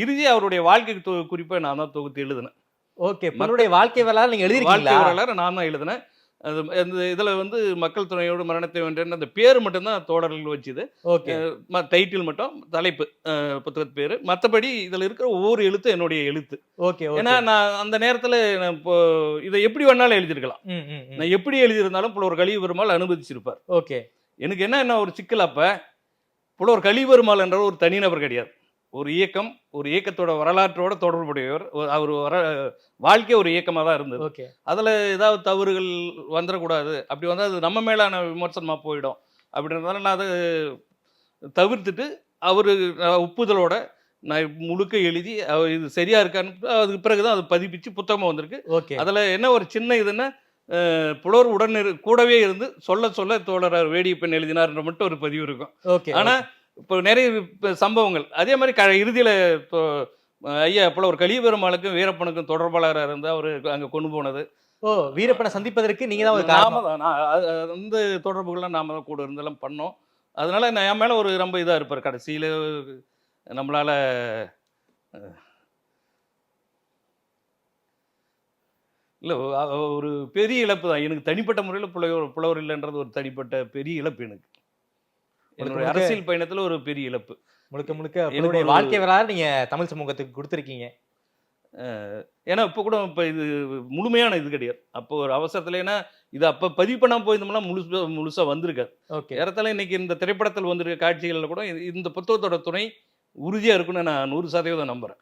இறுதியா அவருடைய வாழ்க்கை குறிப்பை நான் தான் தொகுத்து எழுதினேன். ஓகே. புலவருடைய வாழ்க்கை வரலாறு நீங்க வாழ்க்கை எழுதிருக்கீங்களா? வரலாறு நான் தான் எழுதினேன். அது அந்த இதுல வந்து மக்கள் துணையோடு மரணத்தை வென்றேன்னு அந்த பேரு மட்டும் தான் தோடர்கள் வச்சுது. ஓகே. டைட்டில் மட்டும் தலைப்பு புத்தகத்து பேரு. மற்றபடி இதுல இருக்கிற ஒவ்வொரு எழுத்து என்னுடைய எழுத்து. ஓகே. ஏன்னா நான் அந்த நேரத்துல நான் இப்போ இதை எப்படி வேணாலும் எழுதியிருக்கலாம். ம், ம், ம். நான் எப்படி எழுதியிருந்தாலும் புலவர் கலியபெருமாள் அனுமதிச்சிருப்பார். ஓகே. எனக்கு என்ன ஒரு சிக்கல் அப்ப புலவர் கலியபெருமாள் என்ற ஒரு தனிநபர் கிடையாது. ஒரு இயக்கம், ஒரு இயக்கத்தோட வரலாற்றோட தொடர்புடையவர். அவர் வாழ்க்கை ஒரு இயக்கமாக தான் இருந்தது. ஓகே. அதில் ஏதாவது தவறுகள் வந்துடக்கூடாது. அப்படி வந்தால் அது நம்ம மேலான விமர்சனமாக போயிடும். அப்படின்றதால நான் அதை தவிர்த்துட்டு அவர் ஒப்புதலோட நான் முழுக்க எழுதி இது சரியா இருக்கான்னு அதுக்கு பிறகு தான் அது பதிப்பிச்சு புத்தகமாக வந்திருக்கு. ஓகே. அதில் என்ன ஒரு சின்ன இதுன்னா புலவர் உடன் கூடவே இருந்து சொல்ல சொல்ல தோழர் வேடியப்பன் எழுதினார்ன்ற மட்டும் ஒரு பதிவு இருக்கும். ஓகே. ஆனால் இப்போ நிறைய சம்பவங்கள் அதே மாதிரி இறுதியில் இப்போ ஐயா புலவர் கலியபெருமாளுக்கும் வீரப்பனுக்கும் தொடர்பாளராக இருந்து அவர் அங்கே கொண்டு போனது. ஓ, வீரப்பனை சந்திப்பதற்கு நீங்க தான் ஒரு நாம காரணம். தான் அந்த தொடர்புகள்லாம் நாம தான் கூட இருந்தெல்லாம் பண்ணோம். அதனால நான் என் மேலே ஒரு ரொம்ப இதாக இருப்பார். கடைசியில் நம்மளால இல்லை ஒரு பெரிய இழப்பு தான் எனக்கு. தனிப்பட்ட முறையில் புலவர் இல்லைன்றது ஒரு தனிப்பட்ட பெரிய இழப்பு எனக்கு. என்னுடைய அரசியல் பயணத்தில் ஒரு பெரிய இழப்பு. முழுக்க முழுக்க என்னுடைய வாழ்க்கை வரலாறு நீங்க தமிழ் சமூகத்துக்கு கொடுத்துருக்கீங்க. ஏன்னா இப்போ கூட இப்போ இது முழுமையான இது கிடையாது. அப்போ ஒரு அவசரத்தில் ஏன்னா இது அப்போ பதிவு பண்ணாமல் போயிருந்தோம்னா முழுசாக வந்திருக்காது. ஓகே. ஏறத்தாழ இன்னைக்கு இந்த திரைப்படத்தில் வந்திருக்க காட்சிகளில் கூட இந்த புத்தகத்தோட துணை உறுதியாக இருக்குன்னு நான் 100% நம்புகிறேன்.